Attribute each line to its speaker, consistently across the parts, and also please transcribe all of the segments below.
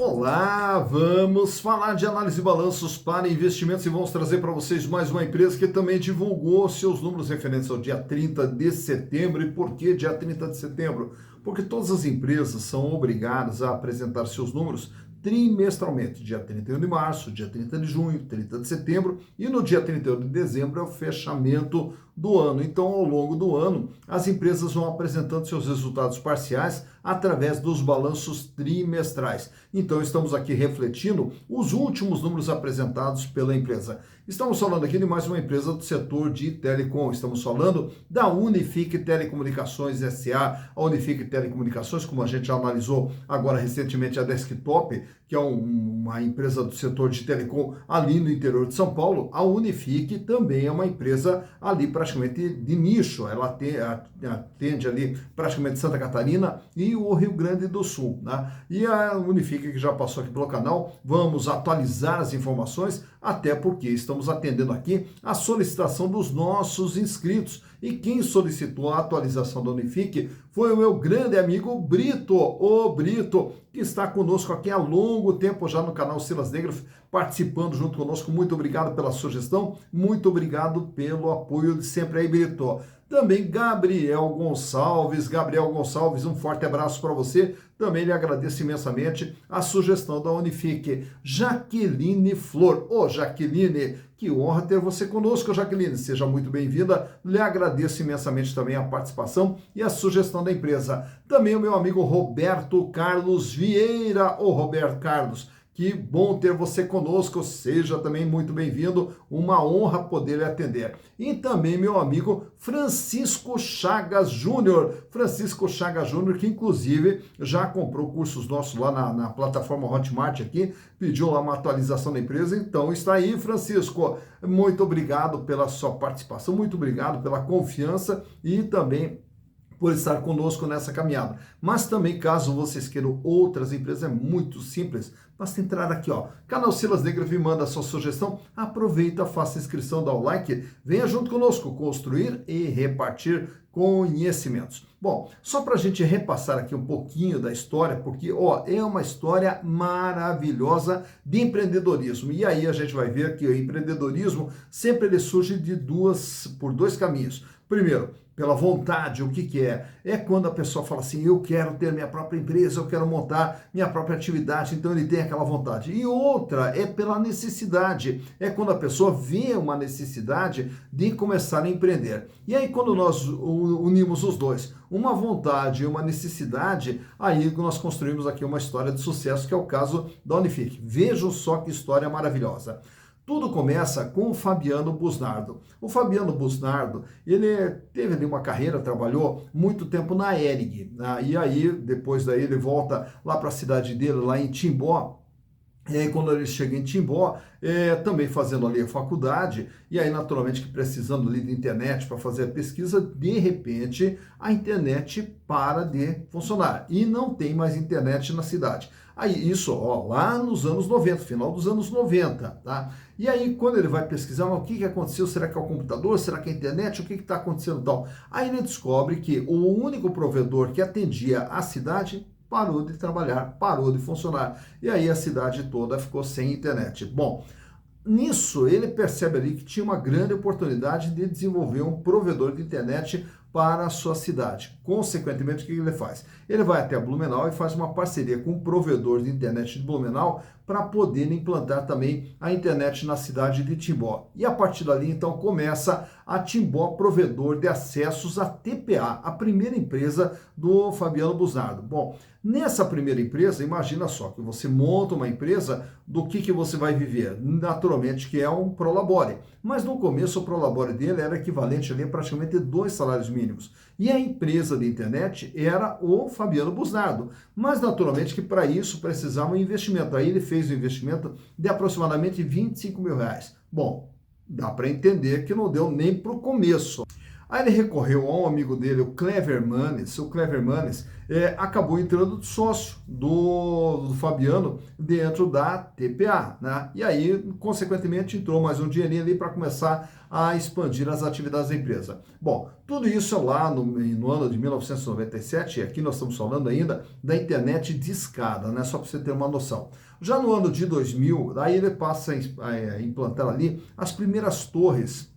Speaker 1: Olá, vamos falar de análise de balanços para investimentos e vamos trazer para vocês mais uma empresa que também divulgou seus números referentes ao dia 30 de setembro. E por que dia 30 de setembro? Porque todas as empresas são obrigadas a apresentar seus números trimestralmente, dia 31 de março, dia 30 de junho, 30 de setembro e no dia 31 de dezembro é o fechamento do ano. Então, ao longo do ano, as empresas vão apresentando seus resultados parciais através dos balanços trimestrais. Então, estamos aqui refletindo os últimos números apresentados pela empresa. Estamos falando aqui de mais uma empresa do setor de telecom. Estamos falando da Unifique Telecomunicações S.A. A Unifique Telecomunicações, como a gente já analisou agora recentemente, a Desktop, que é uma empresa do setor de telecom ali no interior de São Paulo. A Unifique também é uma empresa ali praticamente de nicho. Ela atende ali praticamente Santa Catarina e o Rio Grande do Sul, né? E a Unifique, que já passou aqui pelo canal, vamos atualizar as informações, até porque estamos atendendo aqui a solicitação dos nossos inscritos. E quem solicitou a atualização da Unifique foi o meu grande amigo Brito, o Brito, que está conosco aqui há longo tempo já no canal Silas Negrov, participando junto conosco. Muito obrigado pela sugestão, muito obrigado pelo apoio de sempre aí, Brito. Também Gabriel Gonçalves, um forte abraço para você. Também lhe agradeço imensamente a sugestão da Unifique. Jaqueline Flor. Ô, Jaqueline, que honra ter você conosco, Jaqueline. Seja muito bem-vinda. Lhe agradeço imensamente também a participação e a sugestão da empresa. Também o meu amigo Roberto Carlos Vieira. Ô, Roberto Carlos, que bom ter você conosco, seja também muito bem-vindo, uma honra poder lhe atender. E também meu amigo Francisco Chagas Júnior, que inclusive já comprou cursos nossos lá na plataforma Hotmart aqui, pediu lá uma atualização da empresa, então está aí, Francisco. Muito obrigado pela sua participação, muito obrigado pela confiança e também por estar conosco nessa caminhada. Mas também, caso vocês queiram outras empresas, é muito simples, basta entrar aqui, ó, canal Silas Negrov, manda a sua sugestão, aproveita, faça a inscrição, dá o like, venha junto conosco construir e repartir conhecimentos. Bom, só para a gente repassar aqui um pouquinho da história, porque ó, é uma história maravilhosa de empreendedorismo. E aí a gente vai ver que o empreendedorismo sempre ele surge por dois caminhos. Primeiro, pela vontade. O que é? É quando a pessoa fala assim, eu quero ter minha própria empresa, eu quero montar minha própria atividade, então ele tem aquela vontade. E outra é pela necessidade, é quando a pessoa vê uma necessidade de começar a empreender. E aí quando nós unimos os dois, uma vontade e uma necessidade, aí nós construímos aqui uma história de sucesso, que é o caso da Unifique. Vejam só que história maravilhosa. Tudo começa com o Fabiano Busnardo. O Fabiano Busnardo, ele teve ali uma carreira, trabalhou muito tempo na Hering, né? E aí, depois daí, ele volta lá para a cidade dele, lá em Timbó. E aí, quando ele chega em Timbó, também fazendo ali a faculdade, e aí, naturalmente, que precisando ali de internet para fazer a pesquisa, de repente, a internet para de funcionar. E não tem mais internet na cidade. Aí, isso, ó, lá nos anos 90, final dos anos 90, tá? E aí, quando ele vai pesquisar, o que aconteceu? Será que é o computador? Será que é a internet? O que está acontecendo e tal? Aí ele descobre que o único provedor que atendia a cidade parou de trabalhar, parou de funcionar. E aí a cidade toda ficou sem internet. Bom, nisso ele percebe ali que tinha uma grande oportunidade de desenvolver um provedor de internet para a sua cidade. Consequentemente, o que ele faz? Ele vai até Blumenau e faz uma parceria com um provedor de internet de Blumenau para poder implantar também a internet na cidade de Timbó. E a partir dali, então, começa a Timbó Provedor de Acessos, a TPA, a primeira empresa do Fabiano Busnardo. Bom, nessa primeira empresa, imagina só que você monta uma empresa, do que você vai viver? Naturalmente que é um Prolabore. Mas no começo o Prolabore dele era equivalente ali a praticamente 2 salários mínimos. E a empresa de internet era o Fabiano Busnardo. Mas naturalmente que para isso precisava um investimento. Aí ele fez um investimento de aproximadamente R$ 25 mil. Bom, dá para entender que não deu nem para o começo. Aí ele recorreu a um amigo dele, o Clever Manes. O Clever Manes acabou entrando de sócio do Fabiano dentro da TPA, né? E aí, consequentemente, entrou mais um dinheirinho ali para começar a expandir as atividades da empresa. Bom, tudo isso lá no ano de 1997, e aqui nós estamos falando ainda da internet discada, né? Só para você ter uma noção. Já no ano de 2000, aí ele passa a implantar ali as primeiras torres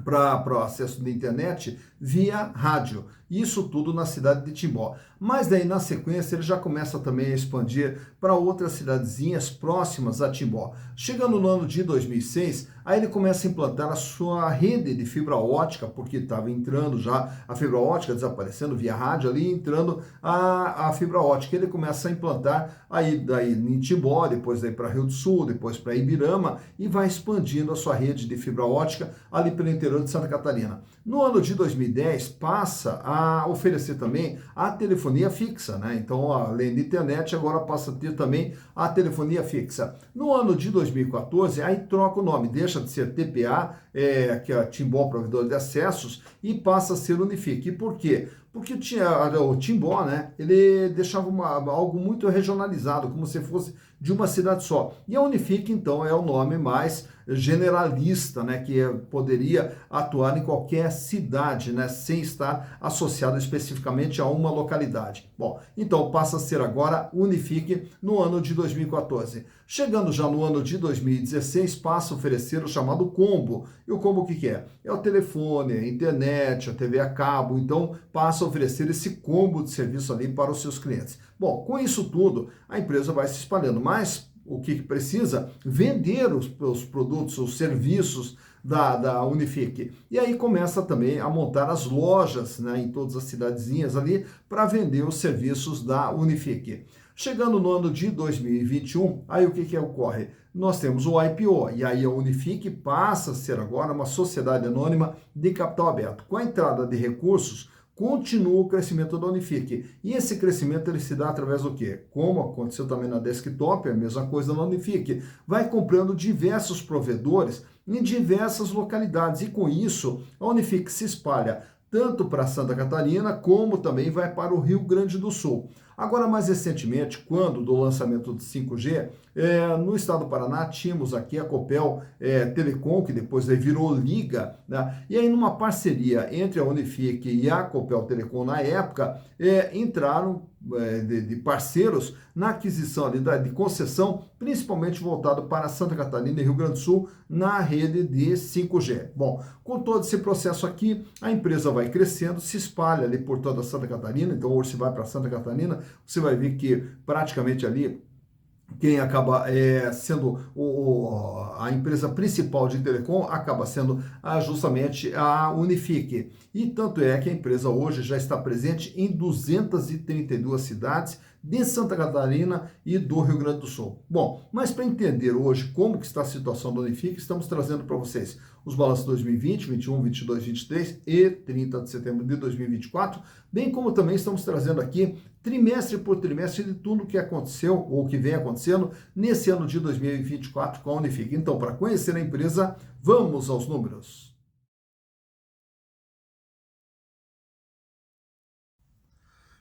Speaker 1: para o acesso da internet via rádio. Isso tudo na cidade de Timbó. Mas daí, na sequência, ele já começa também a expandir para outras cidadezinhas próximas a Timbó. Chegando no ano de 2006, aí ele começa a implantar a sua rede de fibra ótica, porque estava entrando já a fibra ótica, desaparecendo via rádio ali, entrando a fibra ótica. Ele começa a implantar aí daí em Timbó, depois daí para Rio do Sul, depois para Ibirama, e vai expandindo a sua rede de fibra ótica ali pelo interior de Santa Catarina. No ano de 2010, passa a oferecer também a telefonia fixa, né? Então, além da internet, agora passa a ter também a telefonia fixa. No ano de 2014, aí troca o nome, deixa de ser TPA, que é a Timbó Provedor de Acessos, e passa a ser Unifique. E por quê? Porque o Timbó, né, ele deixava algo muito regionalizado, como se fosse de uma cidade só. E a Unifique, então, é o nome mais generalista, né, que poderia atuar em qualquer cidade, né, sem estar associado especificamente a uma localidade. Bom, então passa a ser agora Unifique no ano de 2014. Chegando já no ano de 2016, passa a oferecer o chamado combo. E o combo o que é? É o telefone, a internet, a TV a cabo. Então passa a oferecer esse combo de serviço ali para os seus clientes. Bom, com isso tudo, a empresa vai se espalhando, mas o que precisa? Vender os produtos, os serviços da Unifique. E aí começa também a montar as lojas, né, em todas as cidadezinhas ali para vender os serviços da Unifique. Chegando no ano de 2021, aí o que ocorre? Nós temos o IPO, e aí a Unifique passa a ser agora uma sociedade anônima de capital aberto. Com a entrada de recursos, continua o crescimento da Unifique. E esse crescimento ele se dá através do quê? Como aconteceu também na Desktop, é a mesma coisa na Unifique. Vai comprando diversos provedores em diversas localidades, e com isso a Unifique se espalha tanto para Santa Catarina, como também vai para o Rio Grande do Sul. Agora, mais recentemente, quando do lançamento de 5G, no estado do Paraná, tínhamos aqui a Copel Telecom, que depois virou Liga, né? E aí numa parceria entre a Unifique e a Copel Telecom na época, entraram de parceiros na aquisição ali de concessão, principalmente voltado para Santa Catarina e Rio Grande do Sul, na rede de 5G. Bom, com todo esse processo aqui, a empresa vai crescendo, se espalha ali por toda Santa Catarina. Então, hoje você vai para Santa Catarina, você vai ver que praticamente ali quem acaba sendo a empresa principal de telecom acaba sendo justamente a Unifique. E tanto é que a empresa hoje já está presente em 232 cidades de Santa Catarina e do Rio Grande do Sul. Bom, mas para entender hoje como que está a situação da Unifique, estamos trazendo para vocês os balanços 2020, 21, 22, 23 e 30 de setembro de 2024, bem como também estamos trazendo aqui trimestre por trimestre de tudo que aconteceu ou que vem acontecendo nesse ano de 2024 com a Unifique. Então, para conhecer a empresa, vamos aos números.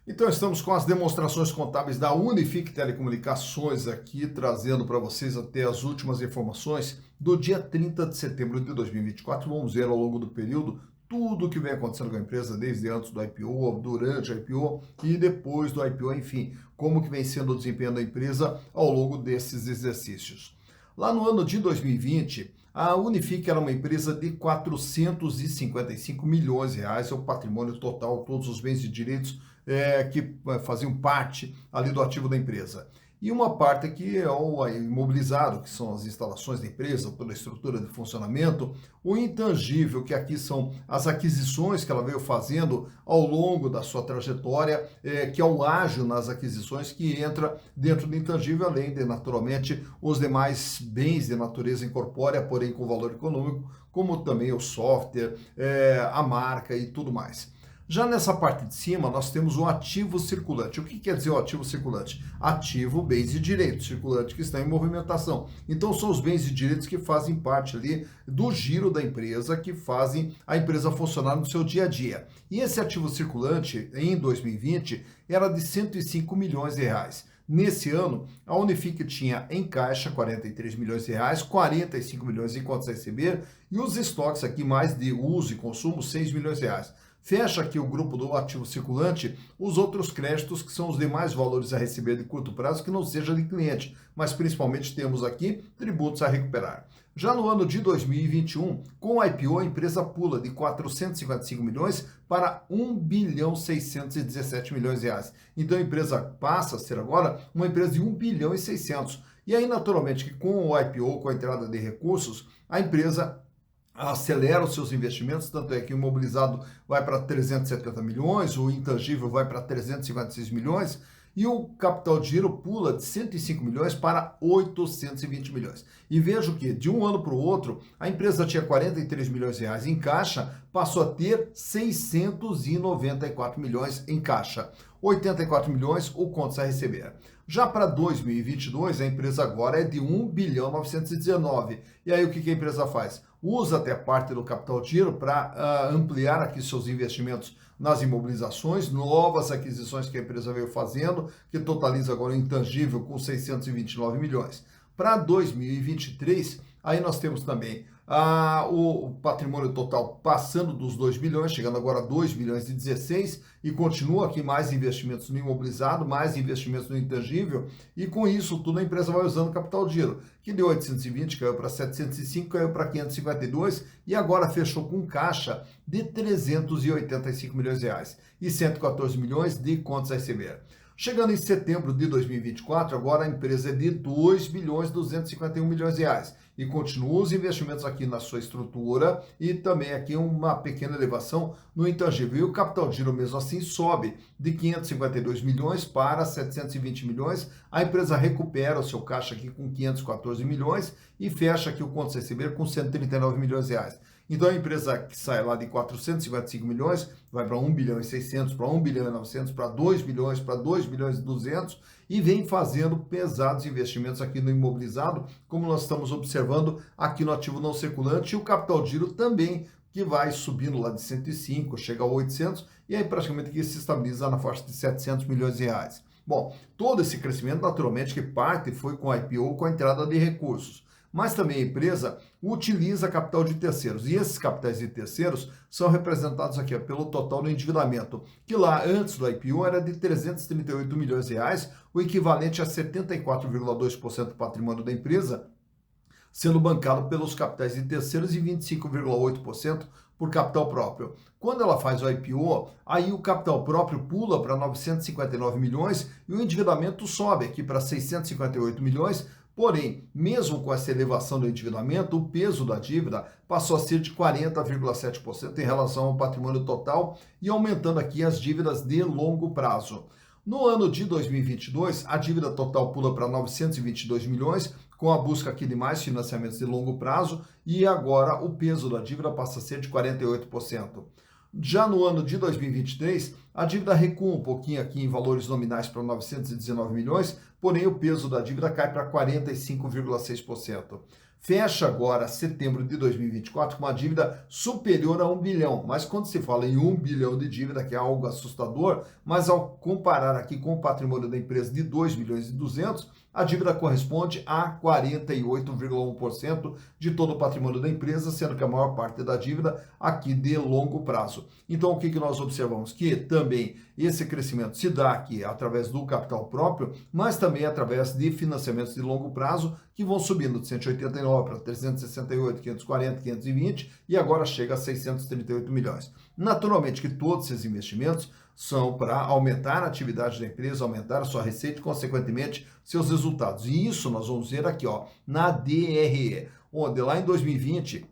Speaker 1: Então, estamos com as demonstrações contábeis da Unifique Telecomunicações aqui, trazendo para vocês até as últimas informações do dia 30 de setembro de 2024. Vamos ver ao longo do período tudo o que vem acontecendo com a empresa, desde antes do IPO, durante o IPO e depois do IPO, enfim, como que vem sendo o desempenho da empresa ao longo desses exercícios. Lá no ano de 2020, a Unifique era uma empresa de 455 milhões de reais, é o patrimônio total, todos os bens e direitos que faziam parte ali do ativo da empresa. E uma parte aqui é o imobilizado, que são as instalações da empresa, toda a estrutura de funcionamento, o intangível, que aqui são as aquisições que ela veio fazendo ao longo da sua trajetória, que é o ágio nas aquisições, que entra dentro do intangível, além de, naturalmente, os demais bens de natureza incorpórea, porém com valor econômico, como também o software, a marca e tudo mais. Já nessa parte de cima, nós temos o ativo circulante. O que quer dizer o ativo circulante? Ativo, bens e direitos, circulante que está em movimentação. Então, são os bens e direitos que fazem parte ali do giro da empresa, que fazem a empresa funcionar no seu dia a dia. E esse ativo circulante, em 2020, era de 105 milhões de reais. Nesse ano, a Unifique tinha em caixa 43 milhões de reais, 45 milhões em contas a receber e os estoques aqui mais de uso e consumo, 6 milhões de reais. Fecha aqui o grupo do ativo circulante, os outros créditos, que são os demais valores a receber de curto prazo, que não seja de cliente, mas principalmente temos aqui tributos a recuperar. Já no ano de 2021, com o IPO, a empresa pula de 455 milhões para 1 bilhão 617 milhões de reais. Então a empresa passa a ser agora uma empresa de 1 bilhão e 600. E aí, naturalmente, que com o IPO, com a entrada de recursos, a empresa acelera os seus investimentos, tanto é que o imobilizado vai para 370 milhões, o intangível vai para 356 milhões, e o capital de giro pula de 105 milhões para 820 milhões. E vejo que, de um ano para o outro, a empresa tinha 43 milhões de reais em caixa, passou a ter 694 milhões em caixa. 84 milhões o contas a receber. Já para 2022, a empresa agora é de 1 bilhão 919. E aí o que a empresa faz? Usa até parte do capital de giro para ampliar aqui seus investimentos nas imobilizações, novas aquisições que a empresa veio fazendo, que totaliza agora o intangível com 629 milhões. Para 2023, aí nós temos também o patrimônio total passando dos 2 bilhões, chegando agora a 2 bilhões e 16, e continua aqui mais investimentos no imobilizado, mais investimentos no intangível, e com isso tudo a empresa vai usando capital de giro, que de 820 caiu para 705, caiu para 552, e agora fechou com caixa de 385 milhões de reais, e 114 milhões de contas a receber. Chegando em setembro de 2024, agora a empresa é de 2 bilhões 251 milhões de reais e continua os investimentos aqui na sua estrutura e também aqui uma pequena elevação no intangível. E o capital de giro mesmo assim sobe de 552 milhões para 720 milhões. A empresa recupera o seu caixa aqui com 514 milhões e fecha aqui o contas a receber com 139 milhões de reais. Então a empresa que sai lá de 455 milhões, vai para 1 bilhão e 600, para 1 bilhão e 900, para 2 bilhões, para 2 bilhões e 200 e vem fazendo pesados investimentos aqui no imobilizado, como nós estamos observando aqui no ativo não circulante, e o capital de giro também, que vai subindo lá de 105, chega a 800 e aí praticamente que se estabiliza na faixa de 700 milhões de reais. Bom, todo esse crescimento naturalmente que parte foi com a IPO, com a entrada de recursos. Mas também a empresa utiliza capital de terceiros. E esses capitais de terceiros são representados aqui pelo total do endividamento, que lá antes do IPO era de 338 milhões de reais, o equivalente a 74,2% do patrimônio da empresa, sendo bancado pelos capitais de terceiros e 25,8% por capital próprio. Quando ela faz o IPO, aí o capital próprio pula para 959 milhões e o endividamento sobe aqui para 658 milhões. Porém, mesmo com essa elevação do endividamento, o peso da dívida passou a ser de 40,7% em relação ao patrimônio total e aumentando aqui as dívidas de longo prazo. No ano de 2022, a dívida total pula para 922 milhões, com a busca aqui de mais financiamentos de longo prazo, e agora o peso da dívida passa a ser de 48%. Já no ano de 2023, a dívida recua um pouquinho aqui em valores nominais para 919 milhões, porém o peso da dívida cai para 45,6%. Fecha agora setembro de 2024 com uma dívida superior a 1 bilhão, mas quando se fala em 1 bilhão de dívida, que é algo assustador, mas ao comparar aqui com o patrimônio da empresa de 2 milhões e 200, a dívida corresponde a 48,1% de todo o patrimônio da empresa, sendo que a maior parte da dívida aqui de longo prazo. Então, o que nós observamos? Que também esse crescimento se dá aqui através do capital próprio, mas também através de financiamentos de longo prazo que vão subindo de 189 para 368, 540, 520 e agora chega a 638 milhões. Naturalmente que todos esses investimentos são para aumentar a atividade da empresa, aumentar a sua receita e, consequentemente, seus resultados. E isso nós vamos ver aqui, ó, na DRE, onde lá em 2020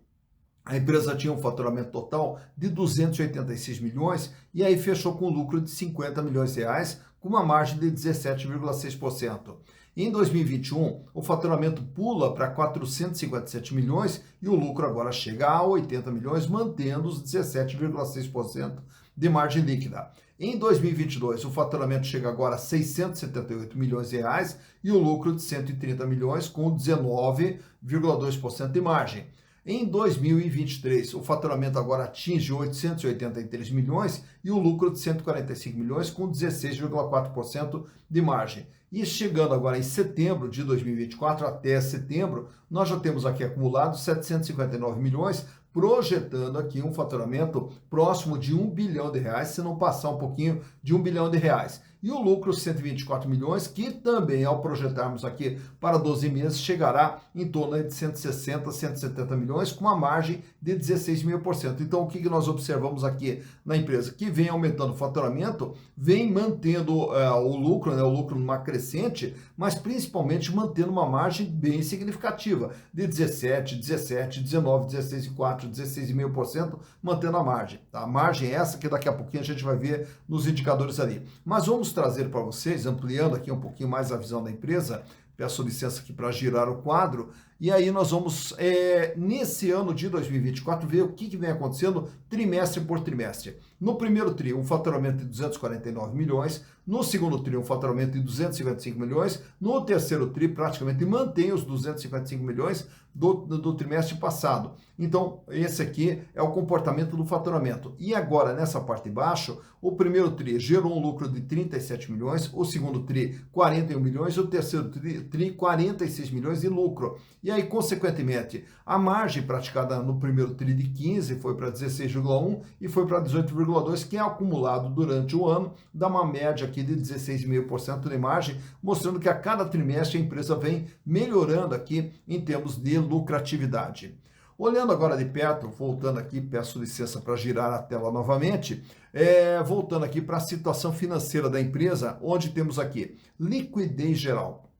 Speaker 1: a empresa tinha um faturamento total de 286 milhões e aí fechou com lucro de 50 milhões de reais, com uma margem de 17,6%. Em 2021, o faturamento pula para 457 milhões e o lucro agora chega a 80 milhões, mantendo os 17,6% de margem líquida. Em 2022, o faturamento chega agora a 678 milhões de reais e o lucro de 130 milhões com 19,2% de margem. Em 2023, o faturamento agora atinge 883 milhões e o lucro de 145 milhões com 16,4% de margem. E chegando agora em setembro de 2024 até setembro, nós já temos aqui acumulado 759 milhões, projetando aqui um faturamento próximo de 1 bilhão de reais, se não passar um pouquinho de 1 bilhão de reais. E o lucro, 124 milhões, que também, ao projetarmos aqui para 12 meses, chegará em torno de 160, 170 milhões, com uma margem de 16,5%. Então, o que nós observamos aqui na empresa? Que vem aumentando o faturamento, vem mantendo o lucro, né, o lucro numa crescente, mas principalmente mantendo uma margem bem significativa, de 17, 17, 19, 16,4%, 16,5%, mantendo a margem. Tá? A margem é essa que daqui a pouquinho a gente vai ver nos indicadores ali. Mas vamos trazer para vocês, ampliando aqui um pouquinho mais a visão da empresa, peço licença aqui para girar o quadro, e aí nós vamos, nesse ano de 2024, ver o que vem acontecendo trimestre por trimestre. No primeiro tri, um faturamento de 249 milhões, no segundo tri, um faturamento de 255 milhões, no terceiro tri, praticamente mantém os 255 milhões do trimestre passado. Então, esse aqui é o comportamento do faturamento. E agora, nessa parte de baixo, o primeiro tri gerou um lucro de 37 milhões, o segundo tri, 41 milhões, o terceiro tri 46 milhões de lucro. E aí, consequentemente, a margem praticada no primeiro tri de 15 foi para 16,1 e foi para 18,2, que é acumulado durante o ano, dá uma média aqui de 16,5% de margem, mostrando que a cada trimestre a empresa vem melhorando aqui em termos de lucratividade. Olhando agora de perto, voltando aqui, peço licença para girar a tela novamente, voltando aqui para a situação financeira da empresa, onde temos aqui liquidez geral,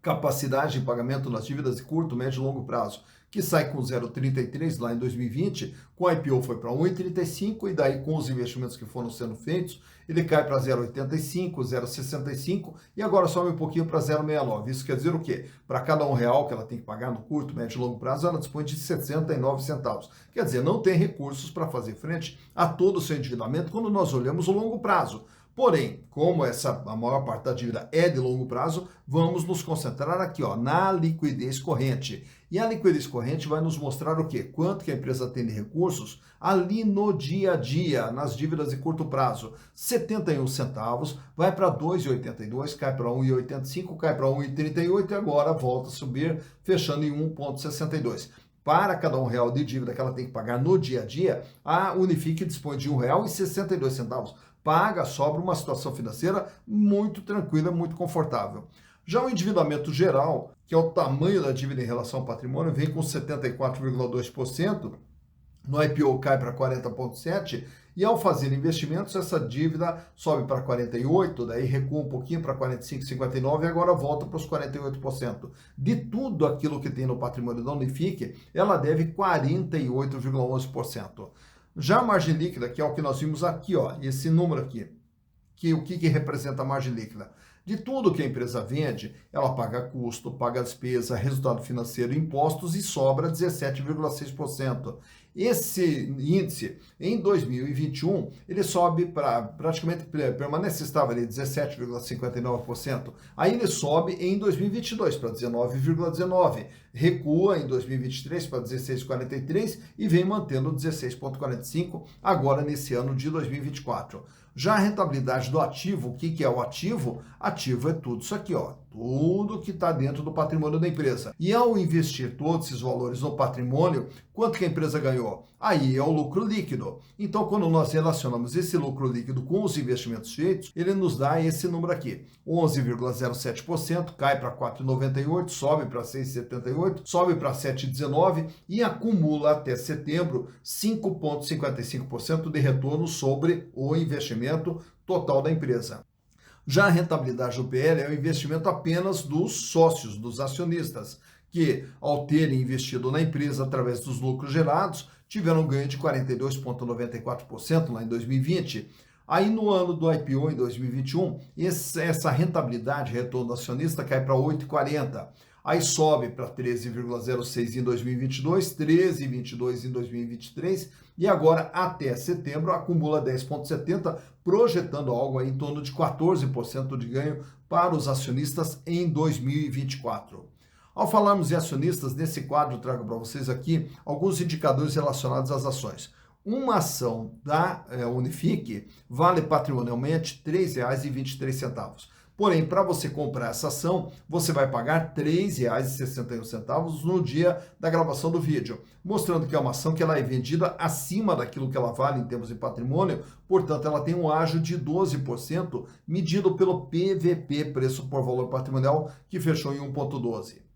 Speaker 1: capacidade de pagamento nas dívidas de curto, médio e longo prazo, que sai com 0,33 lá em 2020, com a IPO foi para 1,35 e daí com os investimentos que foram sendo feitos, ele cai para 0,85, 0,65 e agora sobe um pouquinho para 0,69. Isso quer dizer o quê? Para cada R$1 que ela tem que pagar no curto, médio e longo prazo, ela dispõe de 69 centavos. Quer dizer, não tem recursos para fazer frente a todo o seu endividamento quando nós olhamos o longo prazo. Porém, como a maior parte da dívida é de longo prazo, vamos nos concentrar aqui na liquidez corrente. E a liquidez corrente vai nos mostrar o quê? Quanto que a empresa tem de recursos ali no dia a dia, nas dívidas de curto prazo. 71 centavos, vai para 2,82, cai para 1,85, cai para 1,38 e agora volta a subir, fechando em 1,62. Para cada R$1 de dívida que ela tem que pagar no dia a dia, a Unifique dispõe de R$1,62. Paga, sobra uma situação financeira muito tranquila, muito confortável. Já o endividamento geral, que é o tamanho da dívida em relação ao patrimônio, vem com 74,2%, no IPO cai para 40,7%, e ao fazer investimentos, essa dívida sobe para 48%, daí recua um pouquinho para 45,59% e agora volta para os 48%. De tudo aquilo que tem no patrimônio da Unifique, ela deve 48,11%. Já a margem líquida, que é o que nós vimos aqui, esse número aqui, o que representa a margem líquida? De tudo que a empresa vende, ela paga custo, paga despesa, resultado financeiro, impostos e sobra 17,6%. Esse índice, em 2021, ele sobe para praticamente, permanece estável ali, 17,59%. Aí ele sobe em 2022 para 19,19%. Recua em 2023 para 16,43% e vem mantendo 16,45% agora nesse ano de 2024. Já a rentabilidade do ativo, o que é o ativo? Ativo é tudo isso aqui, tudo que está dentro do patrimônio da empresa. E ao investir todos esses valores no patrimônio, quanto que a empresa ganhou? Aí é o lucro líquido. Então, quando nós relacionamos esse lucro líquido com os investimentos feitos, ele nos dá esse número aqui, 11,07%, cai para 4,98%, sobe para 6,78%, sobe para 7,19% e acumula até setembro 5,55% de retorno sobre o investimento total da empresa. Já a rentabilidade do PL é o investimento apenas dos sócios, dos acionistas, que ao terem investido na empresa através dos lucros gerados, tiveram um ganho de 42,94% lá em 2020. Aí no ano do IPO, em 2021, essa rentabilidade, retorno do acionista, cai para 8,40%. aí sobe para 13,06 em 2022, 13,22 em 2023 e agora até setembro acumula 10,70, projetando algo aí em torno de 14% de ganho para os acionistas em 2024. Ao falarmos em acionistas, nesse quadro eu trago para vocês aqui alguns indicadores relacionados às ações. Uma ação da Unifique vale patrimonialmente R$ 3,23. Porém, para você comprar essa ação, você vai pagar R$ 3,61 no dia da gravação do vídeo, mostrando que é uma ação que ela é vendida acima daquilo que ela vale em termos de patrimônio, portanto, ela tem um ágio de 12%, medido pelo PVP, preço por valor patrimonial, que fechou em 1,12.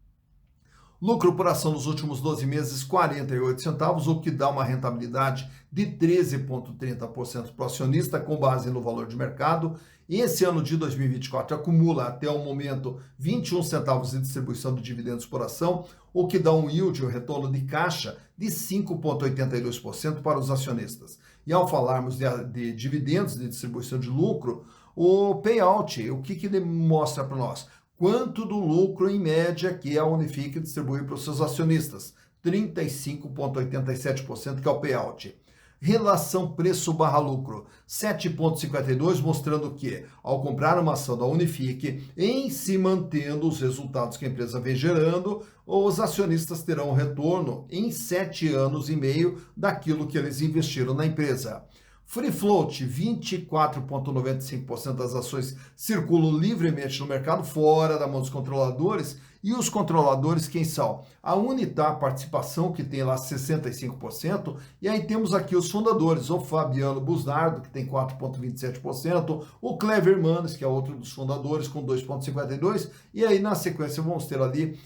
Speaker 1: Lucro por ação nos últimos 12 meses, 48 centavos, o que dá uma rentabilidade de 13,30% para o acionista, com base no valor de mercado. Esse ano de 2024 acumula até o momento 21 centavos de distribuição de dividendos por ação, o que dá um yield, um retorno de caixa, de 5,82% para os acionistas. E ao falarmos de dividendos, de distribuição de lucro, o payout, o que ele mostra para nós? Quanto do lucro, em média, que a Unifique distribui para os seus acionistas? 35,87%, que é o payout. Relação preço/lucro, 7,52, mostrando que, ao comprar uma ação da Unifique, em se mantendo os resultados que a empresa vem gerando, os acionistas terão um retorno em 7 anos e meio daquilo que eles investiram na empresa. Free float, 24,95% das ações circulam livremente no mercado, fora da mão dos controladores. E os controladores, quem são? A Unitar Participação, que tem lá 65%, e aí temos aqui os fundadores, o Fabiano Busnardo, que tem 4,27%, o Clever Manes, que é outro dos fundadores, com 2,52%, e aí na sequência vamos ter ali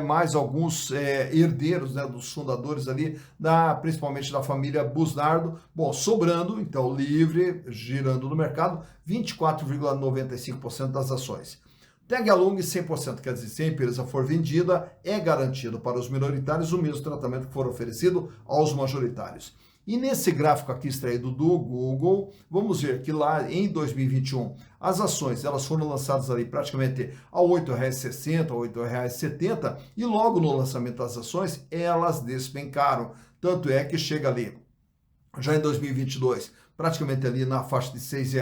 Speaker 1: mais alguns herdeiros, né, dos fundadores ali, principalmente da família Busnardo. Bom, sobrando, então, livre, girando no mercado, 24,95% das ações. Tag along 100%, quer dizer, se a empresa for vendida, é garantido para os minoritários o mesmo tratamento que for oferecido aos majoritários. E nesse gráfico aqui extraído do Google, vamos ver que lá em 2021, as ações elas foram lançadas ali praticamente a R$ 8,60, R$ 8,70, e logo no lançamento das ações, elas despencaram. Tanto é que chega ali, já em 2022, praticamente ali na faixa de R$ 6,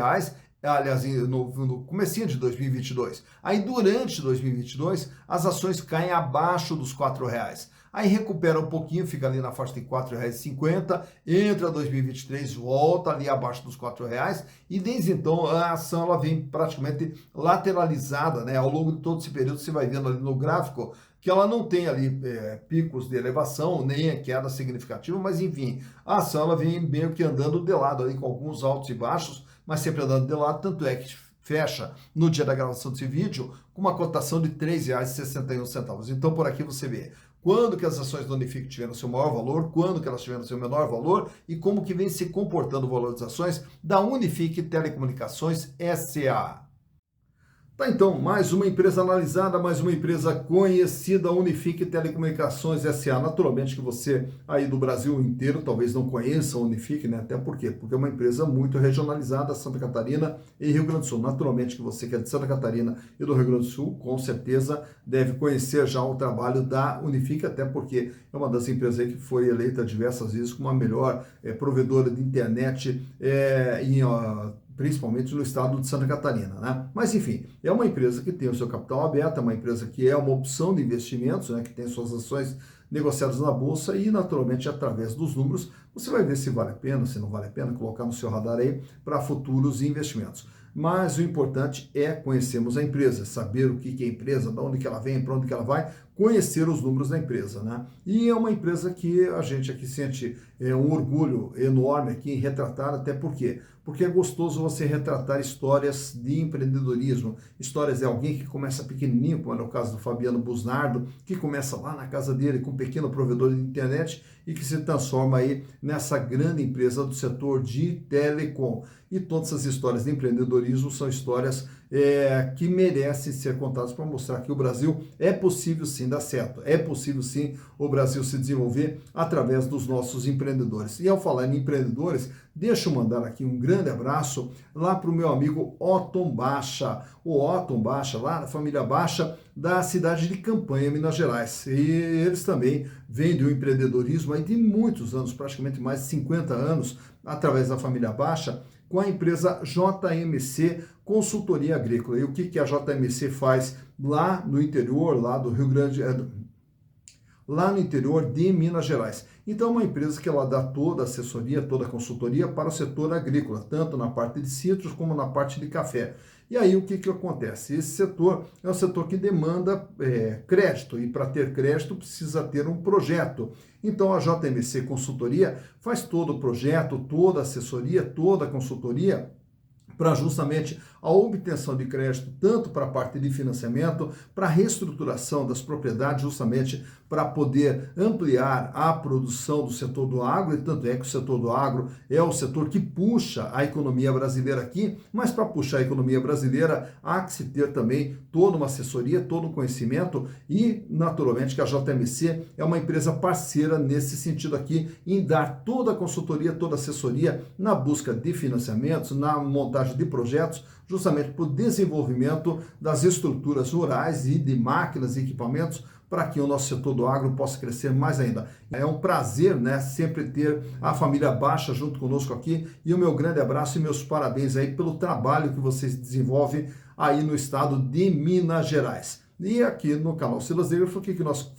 Speaker 1: aliás, no comecinho de 2022. Aí, durante 2022, as ações caem abaixo dos R$ 4,00. Aí recupera um pouquinho, fica ali na faixa de R$ 4,50, entra 2023, volta ali abaixo dos R$ 4,00, e desde então a ação ela vem praticamente lateralizada, né? Ao longo de todo esse período, você vai vendo ali no gráfico que ela não tem ali picos de elevação, nem a queda significativa, mas enfim, a ação ela vem meio que andando de lado ali, com alguns altos e baixos, mas sempre andando de lado, tanto é que fecha no dia da gravação desse vídeo com uma cotação de R$ 3,61. Então por aqui você vê quando que as ações da Unifique tiveram seu maior valor, quando que elas tiveram seu menor valor e como que vem se comportando o valor das ações da Unifique Telecomunicações S.A. Tá, então, mais uma empresa analisada, mais uma empresa conhecida, Unifique Telecomunicações S.A. Naturalmente que você aí do Brasil inteiro talvez não conheça a Unifique, né? Até por quê? Porque é uma empresa muito regionalizada, Santa Catarina e Rio Grande do Sul. Naturalmente que você que é de Santa Catarina e do Rio Grande do Sul, com certeza deve conhecer já o trabalho da Unifique, até porque é uma das empresas aí que foi eleita diversas vezes como a melhor provedora de internet principalmente no estado de Santa Catarina, né? Mas enfim, é uma empresa que tem o seu capital aberto, é uma empresa que é uma opção de investimentos, né? Que tem suas ações negociadas na bolsa e naturalmente através dos números você vai ver se vale a pena, se não vale a pena, colocar no seu radar aí para futuros investimentos. Mas o importante é conhecermos a empresa, saber o que é a empresa, de onde que ela vem, para onde que ela vai, conhecer os números da empresa, né? E é uma empresa que a gente aqui sente um orgulho enorme aqui em retratar, até por quê? Porque é gostoso você retratar histórias de empreendedorismo, histórias de alguém que começa pequenininho, como é o caso do Fabiano Busnardo, que começa lá na casa dele com um pequeno provedor de internet e que se transforma aí nessa grande empresa do setor de telecom. E todas essas histórias de empreendedorismo são histórias que merecem ser contados para mostrar que o Brasil é possível sim dar certo, é possível sim o Brasil se desenvolver através dos nossos empreendedores. E ao falar em empreendedores, deixa eu mandar aqui um grande abraço lá para o meu amigo Otton Baixa, o Otton Baixa, lá da família Baixa, da cidade de Campanha, Minas Gerais. E eles também vêm do empreendedorismo aí de muitos anos, praticamente mais de 50 anos, através da família Baixa, com a empresa JMC Consultoria Agrícola. E o que a JMC faz lá no interior, lá do Rio Grande, lá no interior de Minas Gerais? Então, é uma empresa que ela dá toda a assessoria, toda a consultoria para o setor agrícola, tanto na parte de citros como na parte de café. E aí, o que acontece? Esse setor é um setor que demanda crédito, e para ter crédito precisa ter um projeto. Então, a JMC Consultoria faz todo o projeto, toda a assessoria, toda a consultoria, para justamente a obtenção de crédito, tanto para a parte de financiamento, para a reestruturação das propriedades, justamente para poder ampliar a produção do setor do agro, e tanto é que o setor do agro é o setor que puxa a economia brasileira aqui, mas para puxar a economia brasileira há que se ter também toda uma assessoria, todo um conhecimento, e naturalmente que a JMC é uma empresa parceira nesse sentido aqui, em dar toda a consultoria, toda a assessoria na busca de financiamentos, na montagem de projetos, justamente para o desenvolvimento das estruturas rurais e de máquinas e equipamentos para que o nosso setor do agro possa crescer mais ainda. É um prazer, né, sempre ter a família Baixa junto conosco aqui, e o meu grande abraço e meus parabéns aí pelo trabalho que vocês desenvolvem aí no estado de Minas Gerais. E aqui no canal Silas Negro, o que nós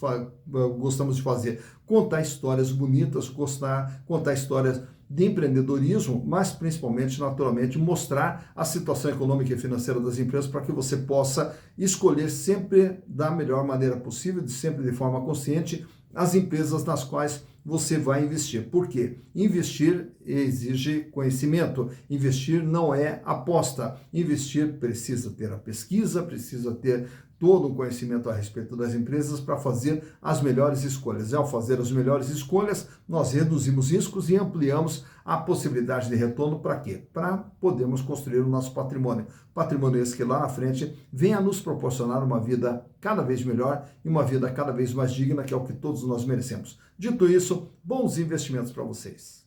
Speaker 1: gostamos de fazer? Contar histórias bonitas, contar histórias de empreendedorismo, mas principalmente, naturalmente, mostrar a situação econômica e financeira das empresas para que você possa escolher sempre da melhor maneira possível, sempre de forma consciente, as empresas nas quais você vai investir. Por quê? Investir exige conhecimento, investir não é aposta, investir precisa ter a pesquisa, precisa ter todo o conhecimento a respeito das empresas para fazer as melhores escolhas. E ao fazer as melhores escolhas, nós reduzimos riscos e ampliamos a possibilidade de retorno. Para quê? Para podermos construir o nosso patrimônio. Patrimônio esse que lá na frente venha nos proporcionar uma vida cada vez melhor e uma vida cada vez mais digna, que é o que todos nós merecemos. Dito isso, bons investimentos para vocês.